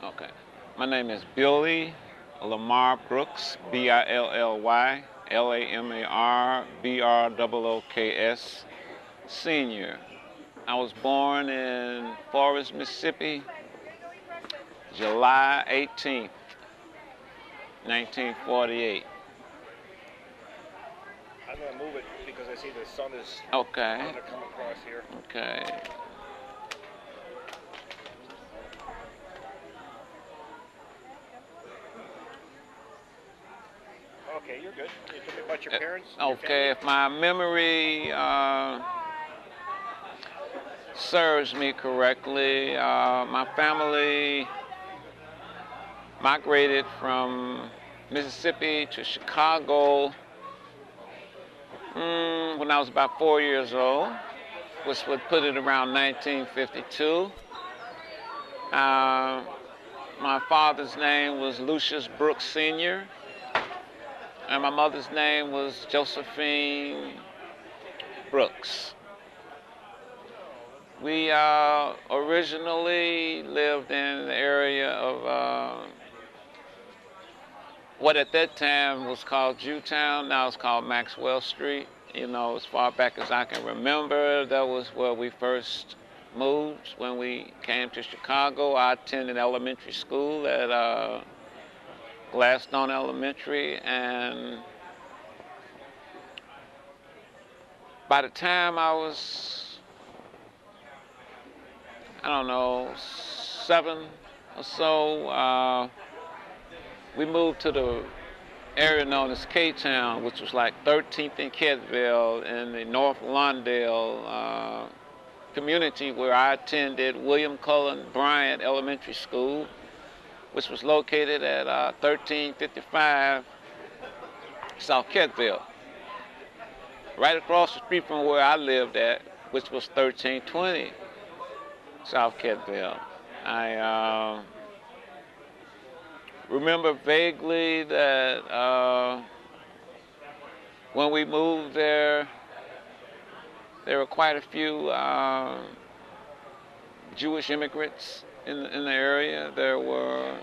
Okay. My name is Billy Lamar Brooks, Billy Lamar Brooks, Senior. I was born in Forest, Mississippi, July 18th, 1948. I'm going to move it because I see the sun is Okay. going to come across here. Okay. Okay, you're good. You told me about your parents? Okay, if my memory serves me correctly, my family migrated from Mississippi to Chicago when I was about 4 years old, which would put it around 1952. My father's name was Lucius Brooks Sr., and my mother's name was Josephine Brooks. We originally lived in the area of what at that time was called Jewtown. Now it's called Maxwell Street. You know, as far back as I can remember, that was where we first moved when we came to Chicago. I attended elementary school at Gladstone Elementary, and by the time I was, I don't know, 7 or so, we moved to the area known as K-Town, which was like 13th and Kettville in the North Lawndale community, where I attended William Cullen Bryant Elementary School, which was located at 1355 South Kettville, right across the street from where I lived at, which was 1320 South Kettville. I remember vaguely that when we moved there were quite a few Jewish immigrants in the area. There were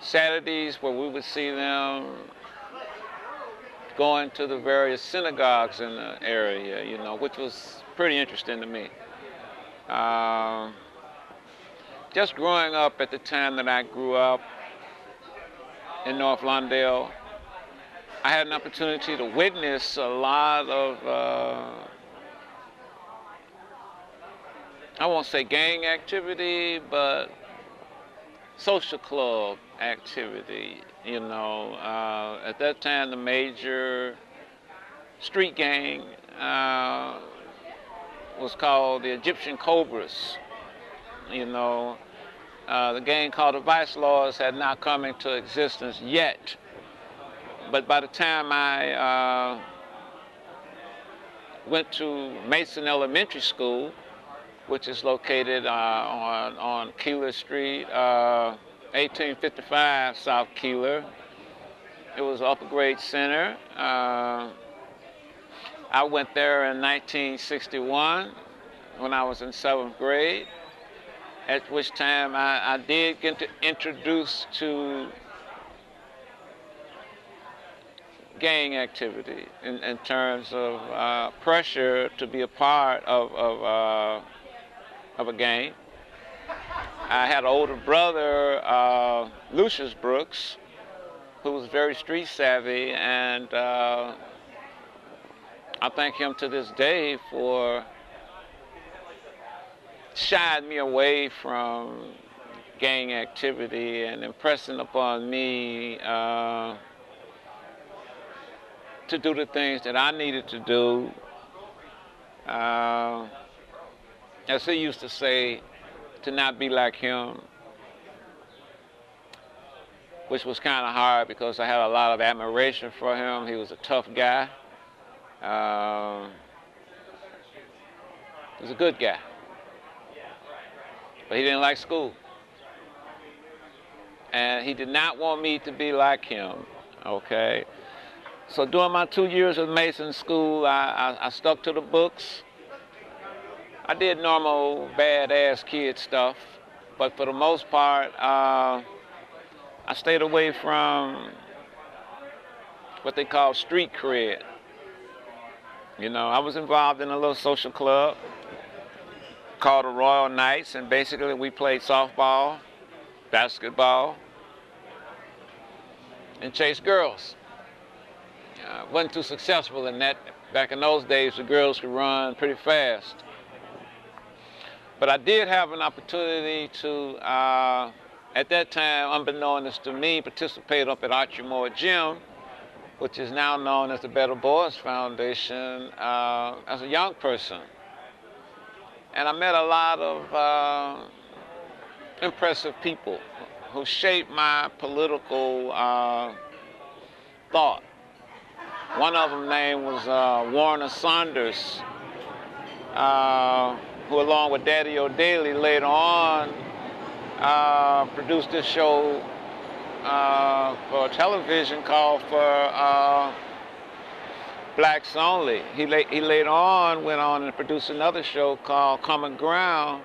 Saturdays where we would see them going to the various synagogues in the area, you know, which was pretty interesting to me. Just growing up at the time that I grew up in North Lawndale, I had an opportunity to witness a lot of, I won't say gang activity, but social club activity. You know, at that time, the major street gang was called the Egyptian Cobras. You know, the gang called the Vice Lords had not come into existence yet. But by the time I went to Mason Elementary School, which is located on Keeler Street, 1855 South Keeler. It was an upper grade center. I went there in 1961 when I was in 7th grade, at which time I did get introduced to gang activity in terms of pressure to be a part of a gang. I had an older brother, Lucius Brooks, who was very street savvy, and I thank him to this day for shying me away from gang activity and impressing upon me to do the things that I needed to do. As he used to say, to not be like him, which was kind of hard because I had a lot of admiration for him. He was a tough guy. He was a good guy. But he didn't like school. And he did not want me to be like him, okay? So during my 2 years at Mason School, I stuck to the books. I did normal badass kid stuff. But for the most part, I stayed away from what they call street cred. You know, I was involved in a little social club called the Royal Knights, and basically we played softball, basketball, and chased girls. Wasn't too successful in that. Back in those days, the girls could run pretty fast. But I did have an opportunity to, at that time, unbeknownst to me, participate up at Archimore Gym, which is now known as the Better Boys Foundation, as a young person. And I met a lot of impressive people who shaped my political thought. One of them name was Warner Saunders, who along with Daddy O'Daly later on produced this show for television called For Blacks Only. He later on went on and produced another show called Common Ground.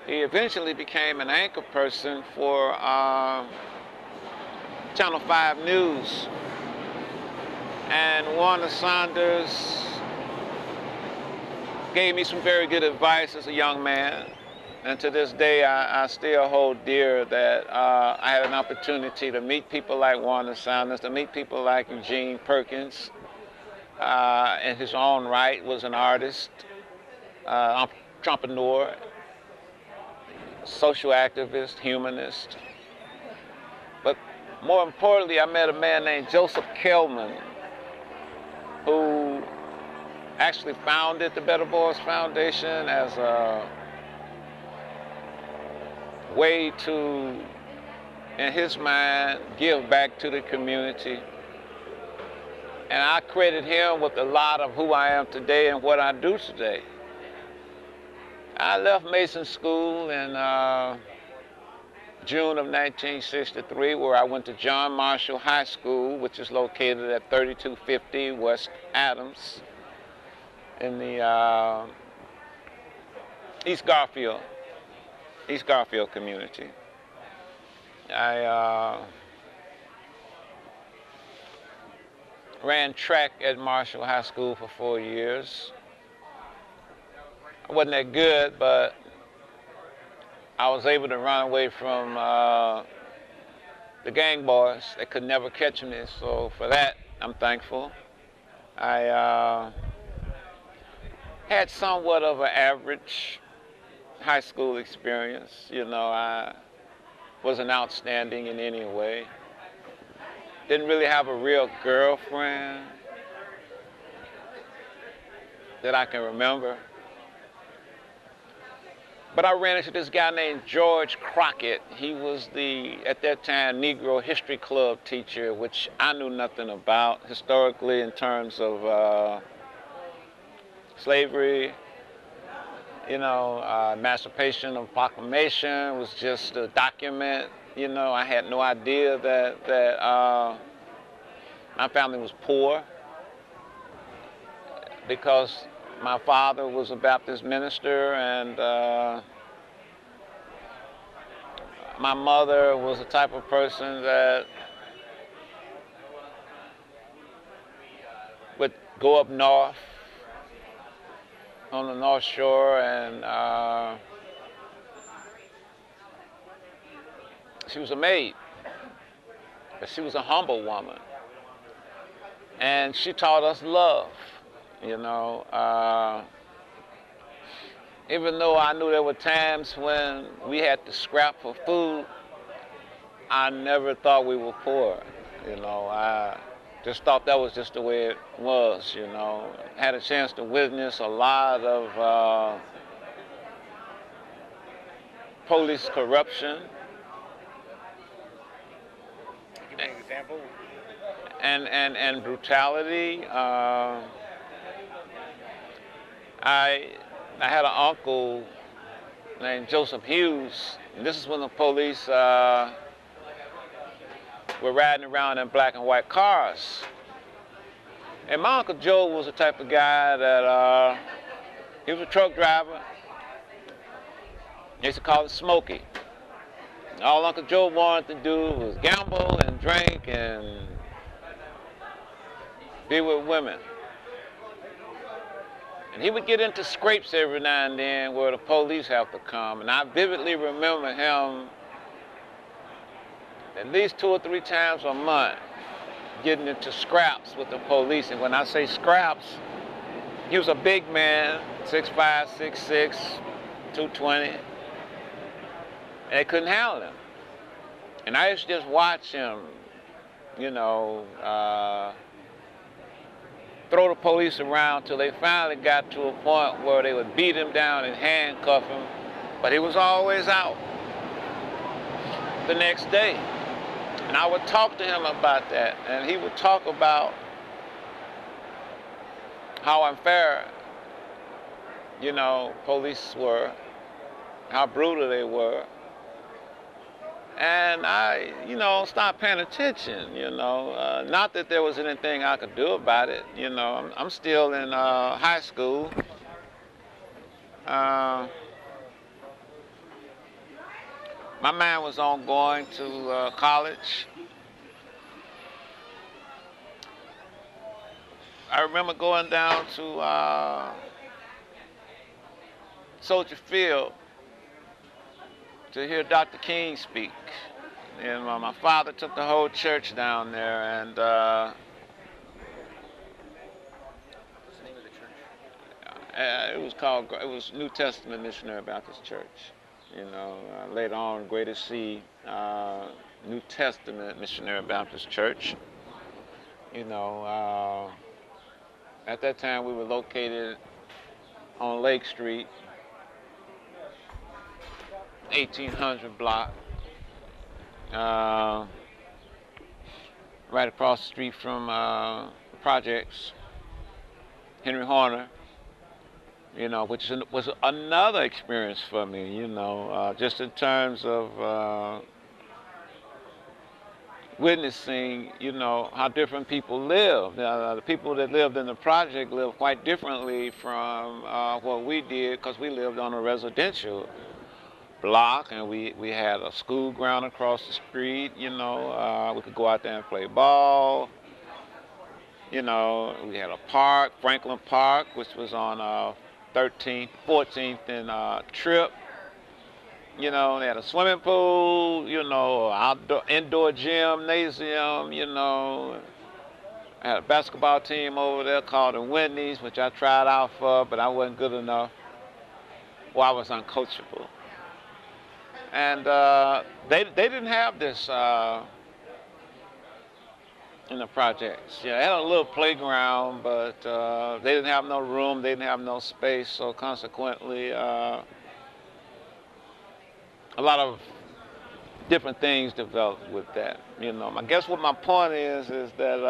He eventually became an anchor person for Channel 5 News. And Warner Saunders gave me some very good advice as a young man. And to this day, I still hold dear that I had an opportunity to meet people like Warner Saunders, to meet people like Eugene Perkins. In his own right, was an artist, entrepreneur, social activist, humanist. But more importantly, I met a man named Joseph Kelman, who actually founded the Better Boys Foundation as a way to, in his mind, give back to the community. And I credit him with a lot of who I am today and what I do today. I left Mason School in June of 1963, where I went to John Marshall High School, which is located at 3250 West Adams in the East Garfield community. I ran track at Marshall High School for 4 years. I wasn't that good, but I was able to run away from the gang boys. They could never catch me, so for that, I'm thankful. I had somewhat of an average high school experience. You know, I wasn't outstanding in any way. Didn't really have a real girlfriend that I can remember. But I ran into this guy named George Crockett. He was the, at that time, Negro History Club teacher, which I knew nothing about historically in terms of slavery. You know, Emancipation of Proclamation was just a document. You know, I had no idea that my family was poor because my father was a Baptist minister, and my mother was the type of person that would go up north on the North Shore, and she was a maid, but she was a humble woman. And she taught us love. You know, even though I knew there were times when we had to scrap for food, I never thought we were poor. You know, I just thought that was just the way it was, you know. Had a chance to witness a lot of police corruption. Give me an example. And brutality. I had an uncle named Joseph Hughes, and this is when the police were riding around in black and white cars. And my Uncle Joe was the type of guy that he was a truck driver. They used to call it Smokey. All Uncle Joe wanted to do was gamble and drink and be with women. And he would get into scrapes every now and then where the police have to come. And I vividly remember him at least 2 or 3 times a month getting into scraps with the police. And when I say scraps, he was a big man, 6'5", 6'6", 220. And they couldn't handle him. And I used to just watch him, you know, throw the police around till they finally got to a point where they would beat him down and handcuff him. But he was always out the next day. And I would talk to him about that. And he would talk about how unfair, you know, police were, how brutal they were. And I, you know, stopped paying attention, you know. Not that there was anything I could do about it, you know. I'm still in high school. My mind was on going to college. I remember going down to Soldier Field to hear Dr. King speak. And my father took the whole church down there, and What's the name of the church? it was New Testament Missionary Baptist Church. You know, later on, Greater C, New Testament Missionary Baptist Church. You know, at that time we were located on Lake Street, 1800 block, right across the street from Projects, Henry Horner, you know, which was another experience for me, you know, just in terms of witnessing, you know, how different people live. The people that lived in the project lived quite differently from what we did, because we lived on a residential block, and we had a school ground across the street, you know. We could go out there and play ball. You know, we had a park, Franklin Park, which was on 13th, 14th and Trip. You know, they had a swimming pool, you know, indoor gymnasium, you know. I had a basketball team over there called the Whitneys, which I tried out for, but I wasn't good enough. Well, I was uncoachable. And they didn't have this in the projects. Yeah, they had a little playground, but they didn't have no room, they didn't have no space, so consequently, a lot of different things developed with that. You know, I guess what my point is that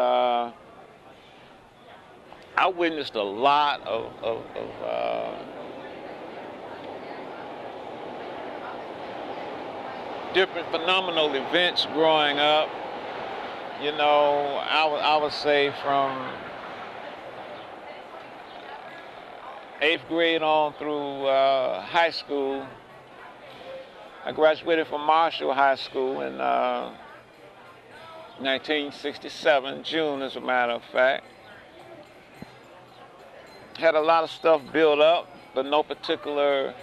I witnessed a lot of different phenomenal events growing up. You know, I would say from 8th grade on through high school. I graduated from Marshall High School in 1967, June as a matter of fact. Had a lot of stuff built up, but no particular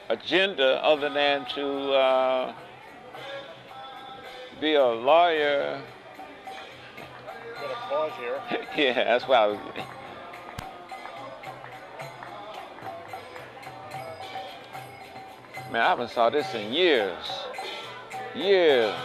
agenda other than to be a lawyer. Got a pause here. Yeah, that's why I was. Man, I haven't saw this in years. Years.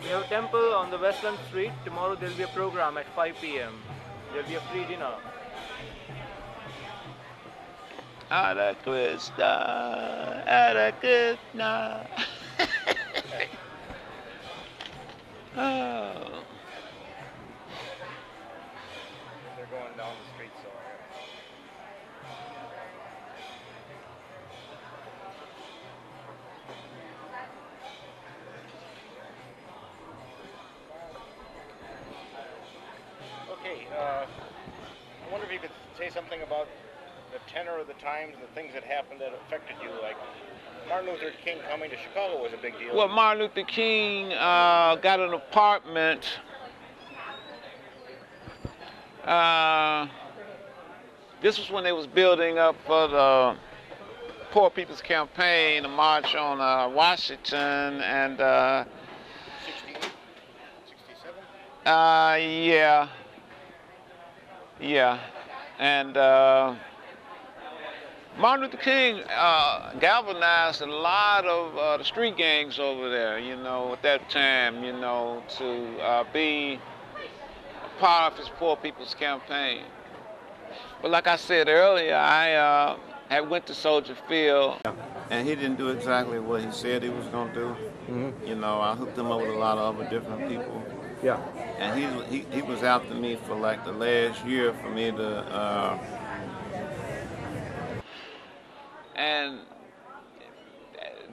We have a temple on the Westland Street. Tomorrow there will be a program at 5 p.m. There will be a free dinner. Ada Krishna, Ada Krishna. Oh. They're going down the street somewhere. I wonder if you could say something about the tenor of the times and the things that happened that affected you. Like Martin Luther King coming to Chicago was a big deal. Well, Martin Luther King got an apartment. This was when they was building up for the Poor People's Campaign, the March on Washington, and 67? yeah, and Martin Luther King galvanized a lot of the street gangs over there, you know, at that time, you know, to be a part of his Poor People's Campaign. But like I said earlier, I had went to Soldier Field, and he didn't do exactly what he said he was going to do. Mm-hmm. You know, I hooked him up with a lot of other different people. Yeah. And he was after me for like the last year for me to, and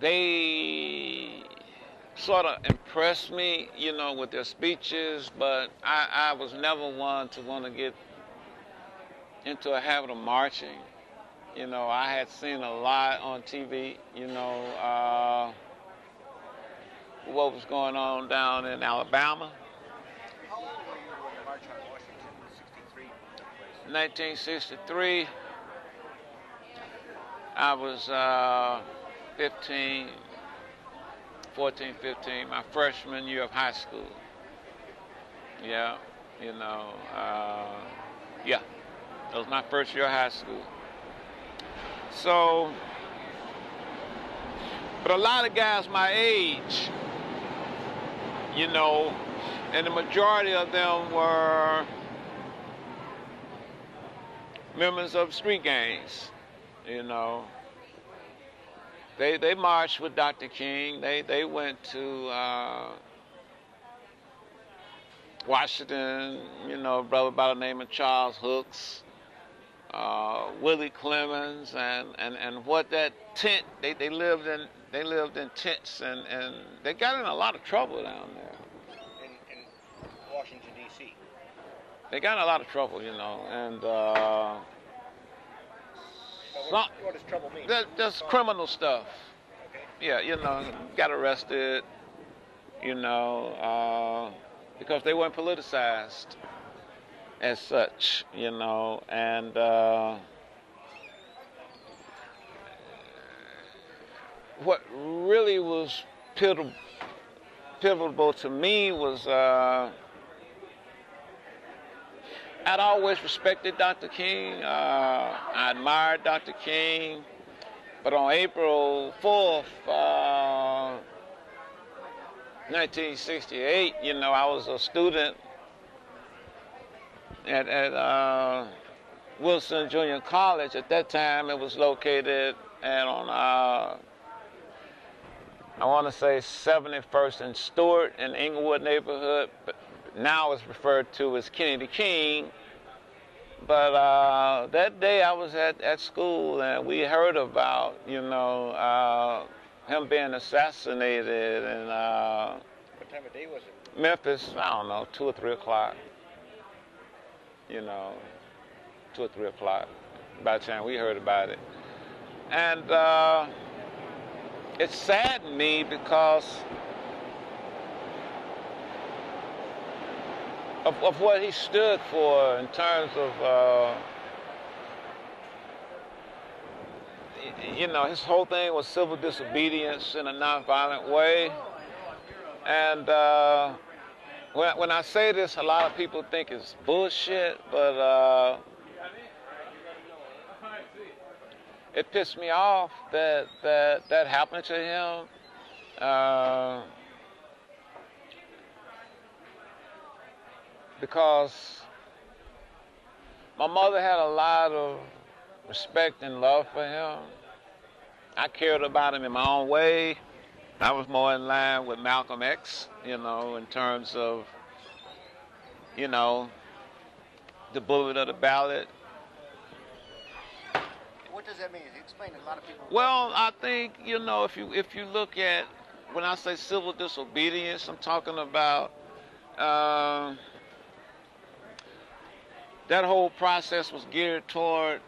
they sort of impressed me, you know, with their speeches, but I was never one to want to get into a habit of marching. You know, I had seen a lot on TV, you know, what was going on down in Alabama. How old were you when the March on Washington 63 took place? 1963, I was 14, 15, my freshman year of high school. Yeah, you know, yeah, that was my first year of high school. So, but a lot of guys my age, you know, and the majority of them were members of street gangs, you know. They marched with Dr. King. They went to Washington, you know, a brother by the name of Charles Hooks, Willie Clemens, and what that tent, they lived in tents, and they got in a lot of trouble down there. In Washington, D.C.? They got in a lot of trouble, you know, and What does trouble mean? just criminal stuff. Okay. Yeah, you know, got arrested, you know, because they weren't politicized as such, you know, and what really was pivotal to me was I'd always respected Dr. King. I admired Dr. King. But on April 4th, 1968, you know, I was a student at Wilson Junior College. At that time, it was located on, I want to say 71st and Stewart in Inglewood neighborhood. But now it's referred to as Kennedy King. But that day I was at school, and we heard about, you know, him being assassinated in What time of day was it? Memphis, I don't know, 2 or 3 o'clock. You know, 2 or 3 o'clock by the time we heard about it. And it saddened me because of what he stood for in terms of, you know, his whole thing was civil disobedience in a nonviolent way. And when I say this, a lot of people think it's bullshit, but it pissed me off that happened to him. Because my mother had a lot of respect and love for him. I cared about him in my own way. I was more in line with Malcolm X, you know, in terms of, you know, the bullet of the ballot. What does that mean? Explain to a lot of people. Well, I think, you know, if you look at, when I say civil disobedience, I'm talking about that whole process was geared toward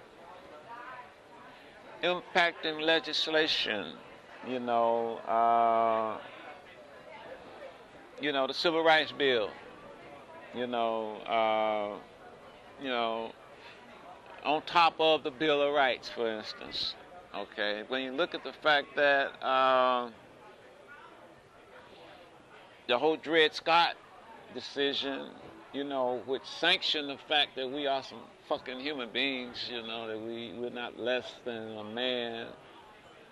impacting legislation, you know, the Civil Rights Bill, you know, on top of the Bill of Rights, for instance. Okay, when you look at the fact that the whole Dred Scott decision, which sanctioned the fact that we are some fucking human beings, that we're not less than a man,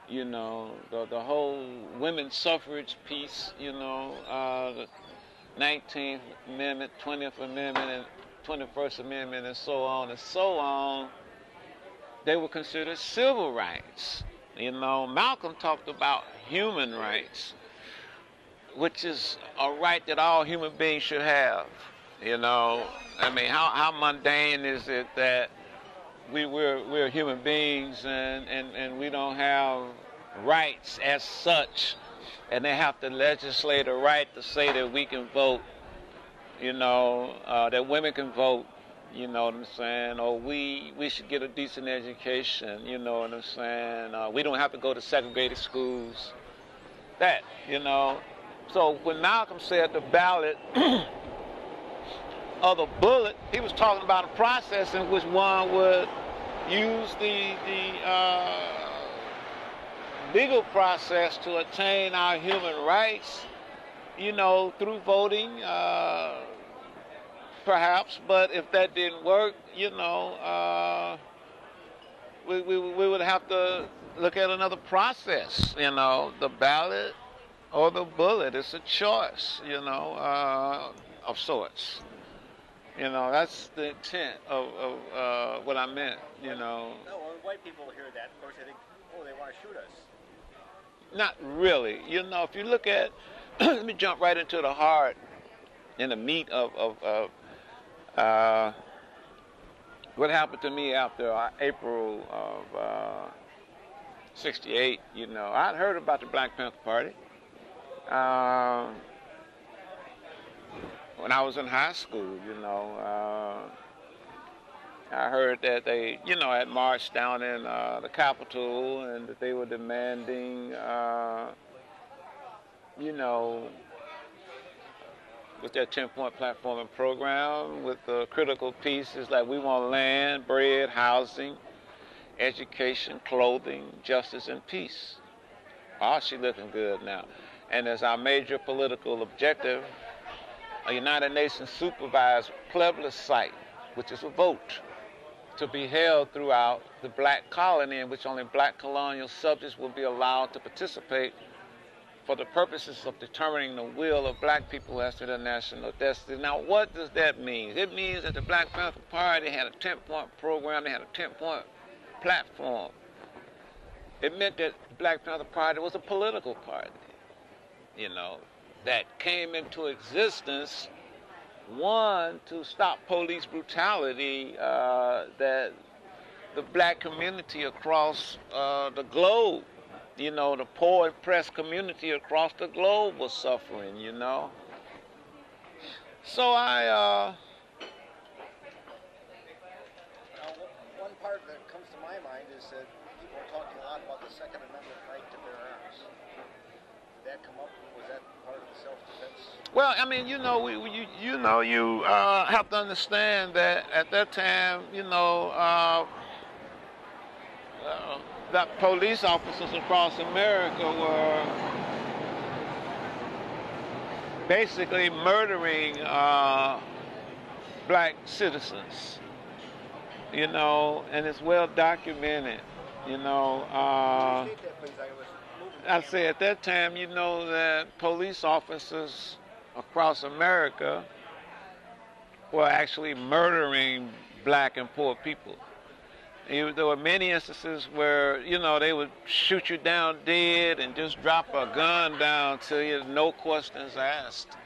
the whole women's suffrage piece, the 19th Amendment, 20th Amendment, and 21st Amendment, and so on and so on, they were considered civil rights. Malcolm talked about human rights, which is a right that all human beings should have. I mean, how mundane is it that we're human beings and we don't have rights as such, and they have to legislate a right to say that we can vote, that women can vote, you know what I'm saying, or we should get a decent education, you know what I'm saying, we don't have to go to segregated schools, that, So when Malcolm said the ballot or the bullet, he was talking about a process in which one would use the legal process to attain our human rights, through voting, perhaps. But if that didn't work, we would have to look at another process, the ballot or the bullet. It's a choice, of sorts. That's the intent of what I meant, No, when white people hear that, of course, they think, oh, they want to shoot us. Not really. If you look at, let me jump right into the heart and the meat of what happened to me after April of '68. I'd heard about the Black Panther Party when I was in high school. I heard that they, had marched down in the Capitol and that they were demanding, with their 10-point platform and program, with the critical pieces like we want land, bread, housing, education, clothing, justice, and peace. Oh, she looking good now. And as our major political objective, a United Nations supervised plebiscite, which is a vote, to be held throughout the black colony, in which only black colonial subjects will be allowed to participate for the purposes of determining the will of black people as to their national destiny. Now, what does that mean? It means that the Black Panther Party had a 10-point program, they had a 10-point platform. It meant that the Black Panther Party was a political party, that came into existence, one, to stop police brutality that the black community across the globe, the poor oppressed community across the globe was suffering, So Now, one part that comes to my mind is that people are talking a lot about the Second Amendment right to bear arms. Did that come up? Was that part of the self-defense? Well, I mean, you have to understand that at that time, that police officers across America were basically murdering black citizens, and it's well documented, I say at that time, that police officers across America were actually murdering black and poor people. There were many instances where, they would shoot you down dead and just drop a gun down to you, no questions asked.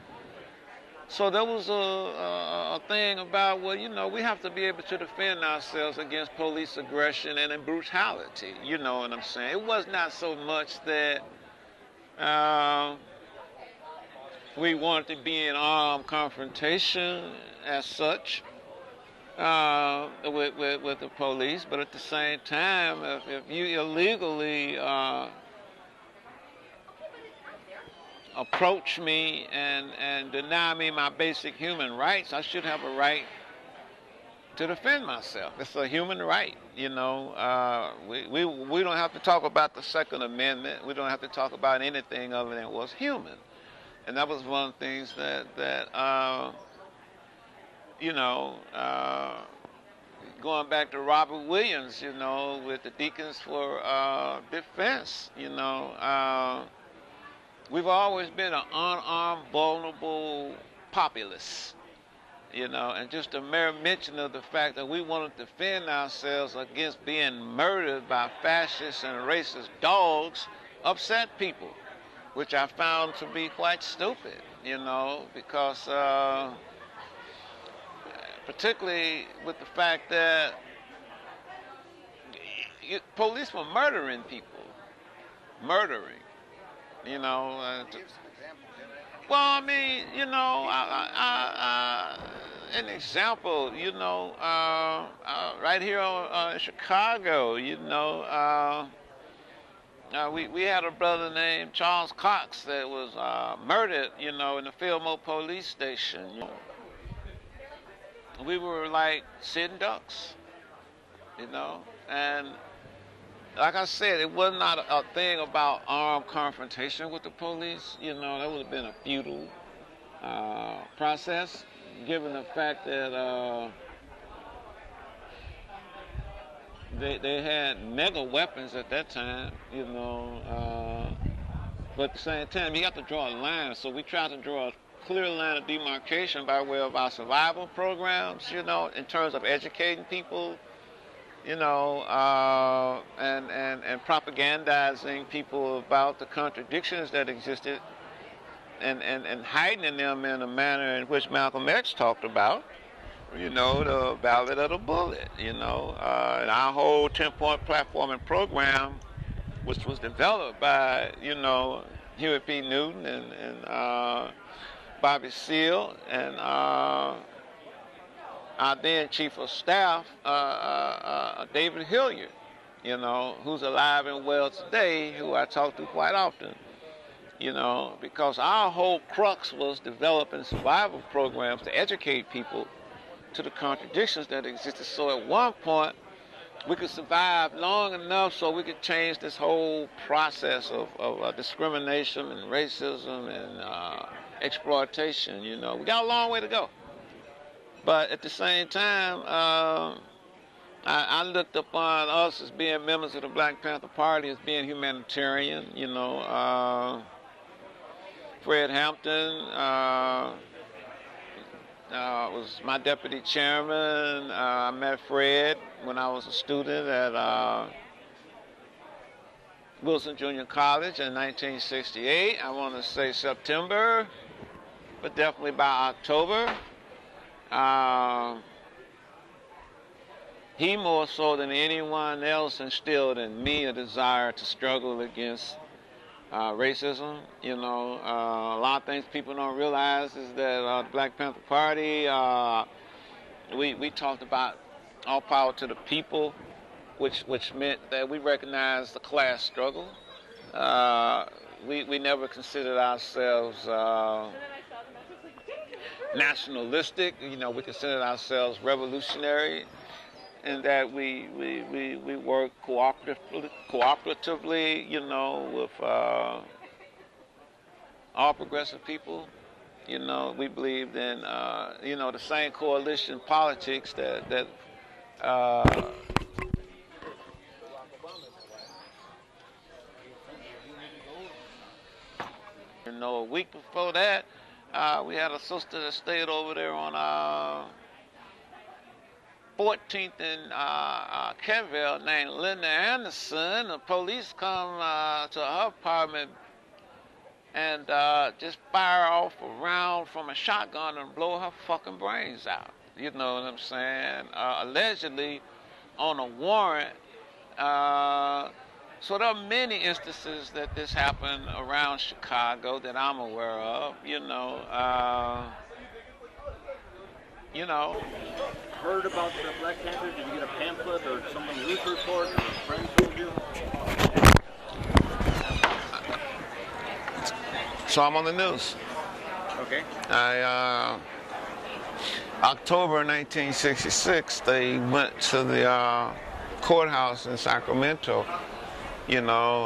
So there was a thing about, well, we have to be able to defend ourselves against police aggression and brutality, you know what I'm saying? It was not so much that we wanted to be in armed confrontation as such. with the police, but at the same time, if you illegally approach me and deny me my basic human rights, I should have a right to defend myself. It's a human right, you know. We don't have to talk about the Second Amendment. We don't have to talk about anything other than what's human. And that was one of the things that you know, going back to Robert Williams, you know, with the Deacons for Defense, you know, we've always been an unarmed, vulnerable populace. You know, and just a mere mention of the fact that we want to defend ourselves against being murdered by fascist and racist dogs upset people, which I found to be quite stupid, you know, because particularly with the fact that police were murdering people, you know. Give some examples. Well, I mean, you know, an example, you know, right here in Chicago, you know, we had a brother named Charles Cox that was murdered, you know, in the Fillmore police station. You know. We were like sitting ducks, you know, and like I said, it was not a thing about armed confrontation with the police. You know, that would have been a futile process, given the fact that they had mega weapons at that time. You know, but at the same time, you have to draw a line. So we tried to draw a clear line of demarcation by way of our survival programs. You know, in terms of educating people. You know, and propagandizing people about the contradictions that existed and heightening them in a manner in which Malcolm X talked about, you know, the ballad of the bullet, you know, and our whole 10-point platform and program, which was developed by, you know, Huey P. Newton and Bobby Seale and our then Chief of Staff, David Hilliard, you know, who's alive and well today, who I talk to quite often, you know, because our whole crux was developing survival programs to educate people to the contradictions that existed. So at one point, we could survive long enough so we could change this whole process of discrimination and racism and exploitation, you know. We got a long way to go. But at the same time, I looked upon us as being members of the Black Panther Party as being humanitarian. You know, Fred Hampton was my deputy chairman. I met Fred when I was a student at Wilson Junior College in 1968. I want to say September, but definitely by October. He more so than anyone else instilled in me a desire to struggle against racism. You know, a lot of things people don't realize is that the Black Panther Party, we talked about all power to the people, which meant that we recognized the class struggle. We never considered ourselves nationalistic. You know, we considered ourselves revolutionary, in that we work cooperatively, you know, with all progressive people. You know, we believed in you know, the same coalition politics that you know, a week before that, we had a sister that stayed over there on 14th and Kenville named Linda Anderson. The police come to her apartment and just fire off a round from a shotgun and blow her fucking brains out. You know what I'm saying? Allegedly on a warrant. So there are many instances that this happened around Chicago that I'm aware of, you know. you know. Heard about the Black Panther? Did you get a pamphlet or someone news report or a friend told you? So I'm on the news. Okay. October 1966, they went to the courthouse in Sacramento. You know,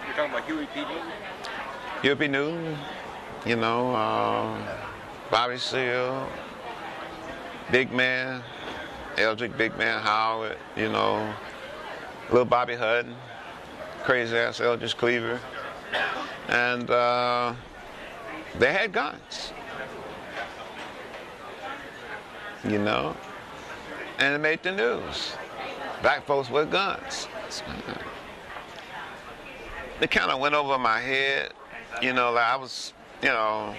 You're talking about Huey P. Newton? Huey P. Newton, you know, Bobby Seale, Big Man, Eldrick Big Man Howard, you know, little Bobby Hutton, crazy ass Eldridge Cleaver. And they had guns, you know, and it made the news. Black folks with guns. It kind of went over my head, you know, like I was, you know,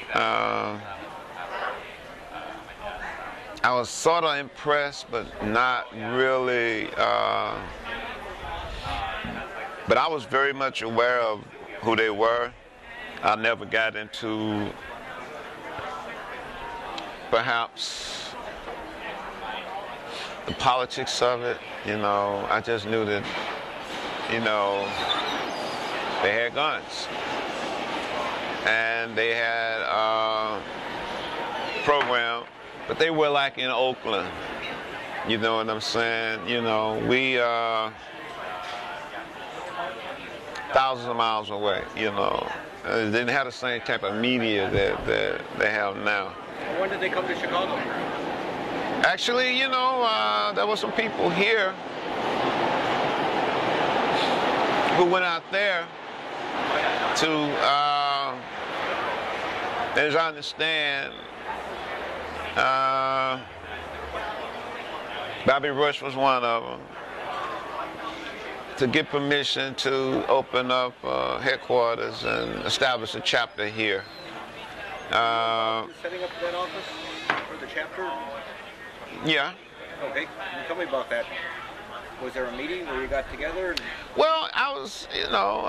I was sort of impressed, but not really, but I was very much aware of who they were. I never got into perhaps the politics of it, you know. I just knew that, you know, they had guns. And they had a program, but they were like in Oakland, you know what I'm saying? You know, we thousands of miles away, you know. They didn't have the same type of media that they have now. When did they come to Chicago? Actually, you know, there were some people here who went out there to, as I understand, Bobby Rush was one of them, to get permission to open up headquarters and establish a chapter here. Setting up that office for the chapter? Yeah. Okay, tell me about that. Was there a meeting where you got together? Well, I was, you know,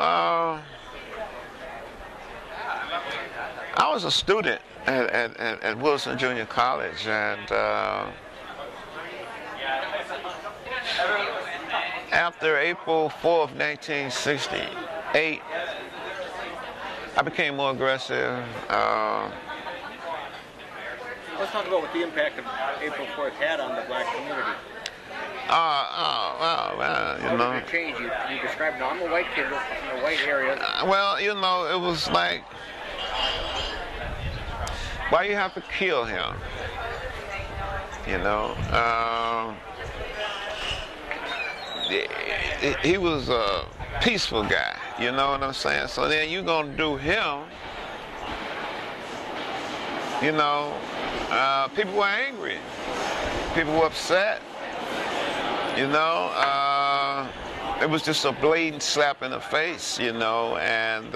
I was a student at Wilson Junior College, and after April 4th, 1968, I became more aggressive. Let's talk about what the impact of April 4th had on the black community. Well, you How know. did it change? You described, now I'm a white kid from a white area. Well, you know, it was like, why you have to kill him? You know, he was a peaceful guy, you know what I'm saying? So then you're gonna do him, you know, people were angry, people were upset, you know, it was just a blatant slap in the face, you know, and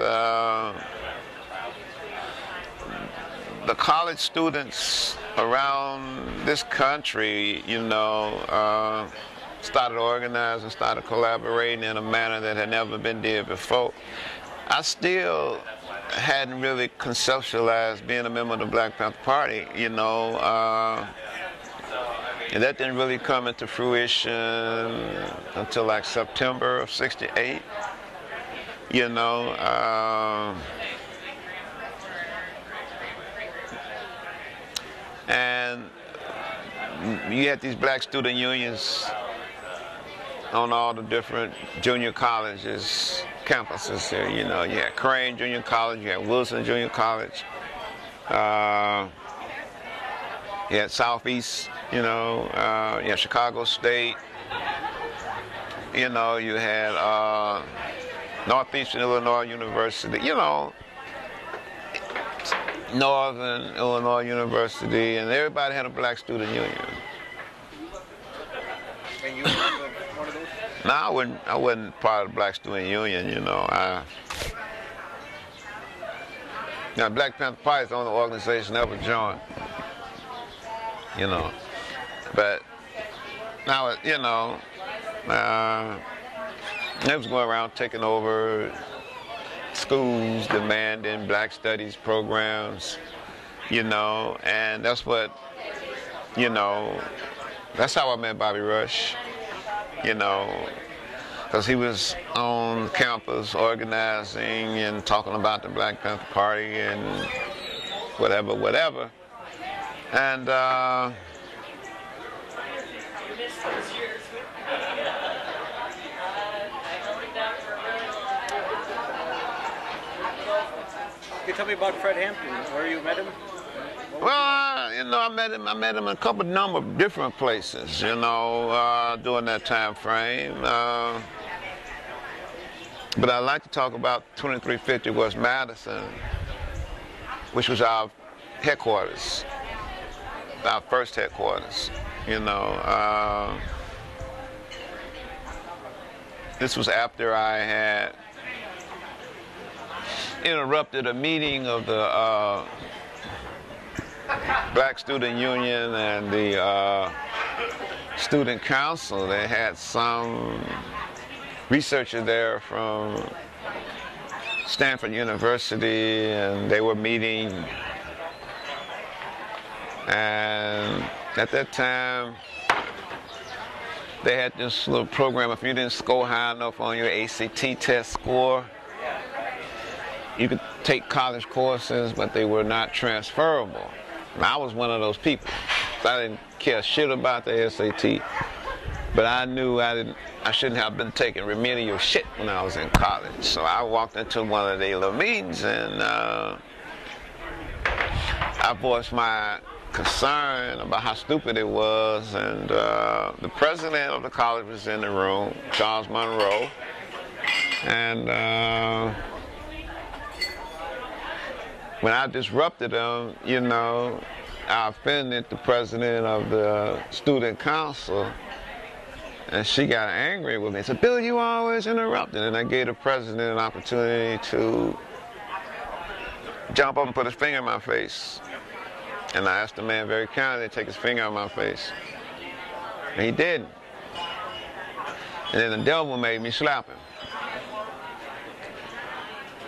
the college students around this country, you know, started organizing, started collaborating in a manner that had never been did before. I still hadn't really conceptualized being a member of the Black Panther Party, you know, and that didn't really come into fruition until like September of '68, you know. And you had these black student unions on all the different junior colleges, campuses here, you know. You had Crane Junior College, you had Wilson Junior College, you had Southeast, you know, you had Chicago State, you know, you had Northeastern Illinois University, you know, Northern Illinois University, and everybody had a black student union. And you were one of those? No, I wasn't part of the Black Student Union, you know. Now, Black Panther Party is the only organization I ever joined, you know. But now, you know, they was going around taking over schools, demanding black studies programs, you know, and that's what You know, that's how I met Bobby Rush. You know, because he was on campus organizing and talking about the Black Panther Party and whatever. And Can you tell me about Fred Hampton, where you met him? well, you know, I met him in a number of different places, you know, during that time frame. But I'd like to talk about 2350 West Madison, which was our headquarters, our first headquarters, you know. This was after I had interrupted a meeting of the Black Student Union and the Student Council. They had some researcher there from Stanford University, and they were meeting. And at that time, they had this little program. If you didn't score high enough on your ACT test score, you could take college courses, but they were not transferable. And I was one of those people. I didn't care shit about the SAT, but I knew I shouldn't have been taking remedial shit when I was in college. So I walked into one of their little meetings, and I voiced my concern about how stupid it was. And the president of the college was in the room, Charles Monroe, and when I disrupted them, you know, I offended the president of the student council, and she got angry with me. She said, "Bill, you always interrupting." And I gave the president an opportunity to jump up and put his finger in my face. And I asked the man very kindly to take his finger out of my face. And he didn't. And then the devil made me slap him.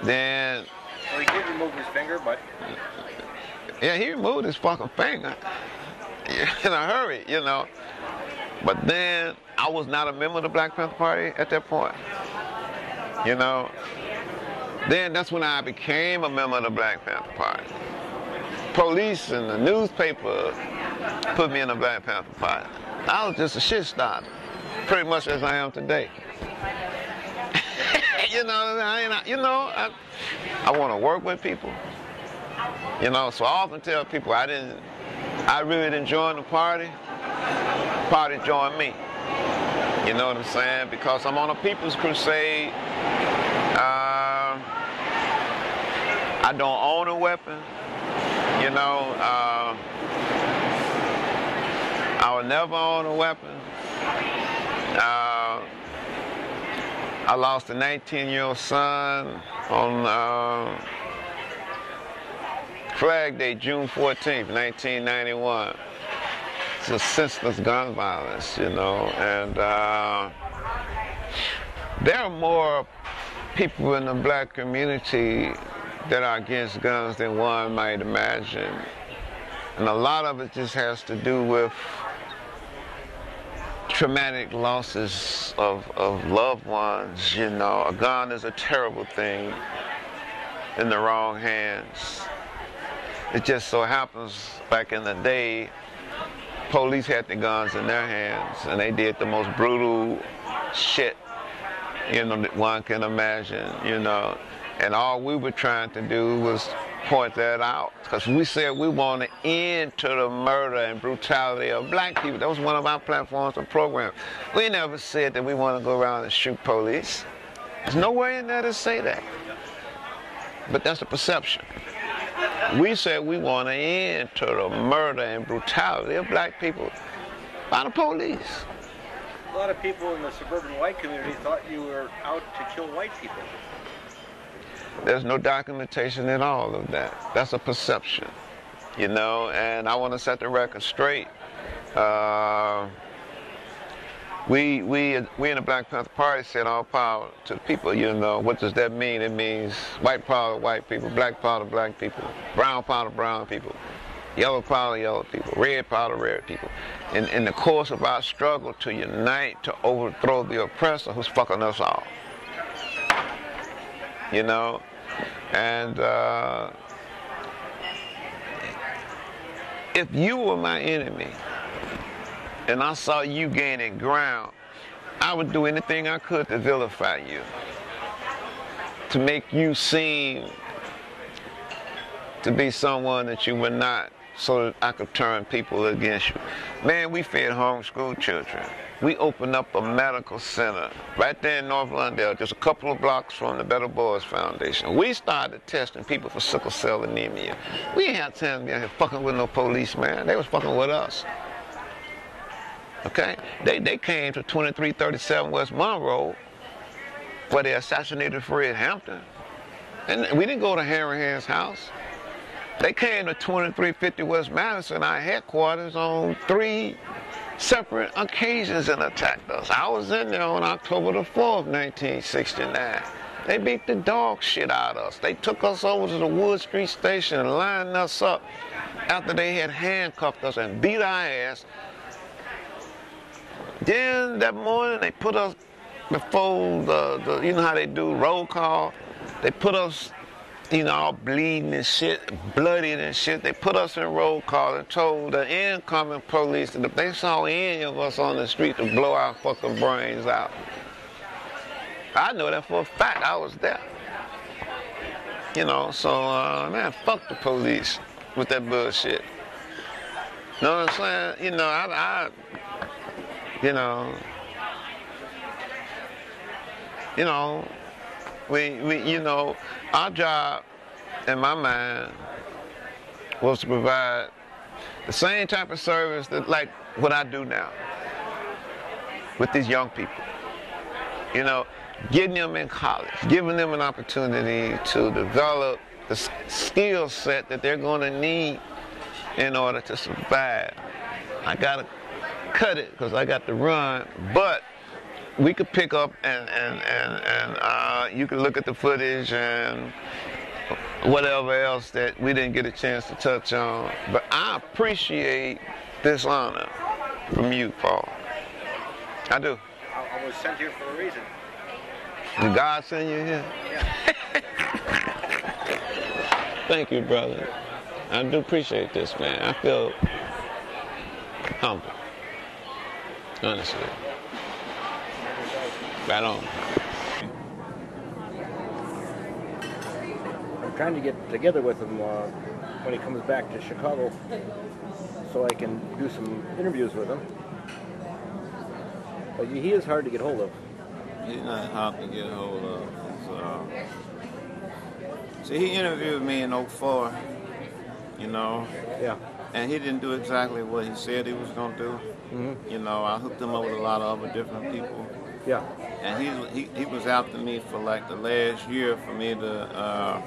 Then... Well, he did remove his finger, but... Yeah, he removed his fucking finger in a hurry, you know. But then I was not a member of the Black Panther Party at that point, you know. Then that's when I became a member of the Black Panther Party. Police and the newspaper put me in the Black Panther Party. I was just a shit starter, pretty much as I am today. You know, I want to work with people. You know, so I often tell people I really didn't join the party. The party joined me. You know what I'm saying? Because I'm on a people's crusade. I don't own a weapon. You know, I would never own a weapon. I lost a 19-year-old son on Flag Day, June 14th, 1991. It's a senseless gun violence, you know, and there are more people in the black community that are against guns than one might imagine. And a lot of it just has to do with traumatic losses of loved ones, you know. A gun is a terrible thing in the wrong hands. It just so happens back in the day, police had the guns in their hands and they did the most brutal shit, you know, that one can imagine, you know. And all we were trying to do was point that out, because we said we want to end to the murder and brutality of black people. That was one of our platforms and programs. We never said that we want to go around and shoot police. There's nowhere in there to say that. But that's the perception. We said we want to end to the murder and brutality of black people by the police. A lot of people in the suburban white community thought you were out to kill white people. There's no documentation at all of that. That's a perception, you know, and I want to set the record straight. We in the Black Panther Party said all power to the people, you know. What does that mean? It means white power to white people, black power to black people, brown power to brown people. Yellow power, yellow people. Red power, red people. In the course of our struggle to unite, to overthrow the oppressor who's fucking us all. You know? And if you were my enemy and I saw you gaining ground, I would do anything I could to vilify you, to make you seem to be someone that you were not, so that I could turn people against you. Man, we fed homeschool children. We opened up a medical center right there in North Lawndale, just a couple of blocks from the Better Boys Foundation. We started testing people for sickle cell anemia. We ain't had time to be out here fucking with no police, man. They was fucking with us. Okay? They came to 2337 West Monroe where they assassinated Fred Hampton. And we didn't go to Hanrahan's house. They came to 2350 West Madison, our headquarters, on 3 separate occasions and attacked us. I was in there on October the 4th, 1969. They beat the dog shit out of us. They took us over to the Wood Street station and lined us up after they had handcuffed us and beat our ass. Then that morning they put us before the you know how they do roll call? They put us, you know, all bleeding and shit, bloodied and shit. They put us in roll call and told the incoming police that if they saw any of us on the street to blow our fucking brains out. I know that for a fact. I was there. You know, so, man, fuck the police with that bullshit. Know what I'm saying? You know, you know, our job, in my mind, was to provide the same type of service that, like, what I do now with these young people. You know, getting them in college, giving them an opportunity to develop the skill set that they're going to need in order to survive. I gotta cut it because I got to run, but we could pick up and you can look at the footage and whatever else that we didn't get a chance to touch on. But I appreciate this honor from you, Paul. I do. I was sent here for a reason. Did God send you here? Yeah. Thank you, brother. I do appreciate this, man. I feel humble. Honestly. Right on. I'm trying to get together with him when he comes back to Chicago so I can do some interviews with him. But he is hard to get hold of. He's not hard to get a hold of. See, he interviewed me in 04, you know. Yeah. And he didn't do exactly what he said he was going to do. Mm-hmm. You know, I hooked him up with a lot of other different people. Yeah. And he was after me for like the last year for me to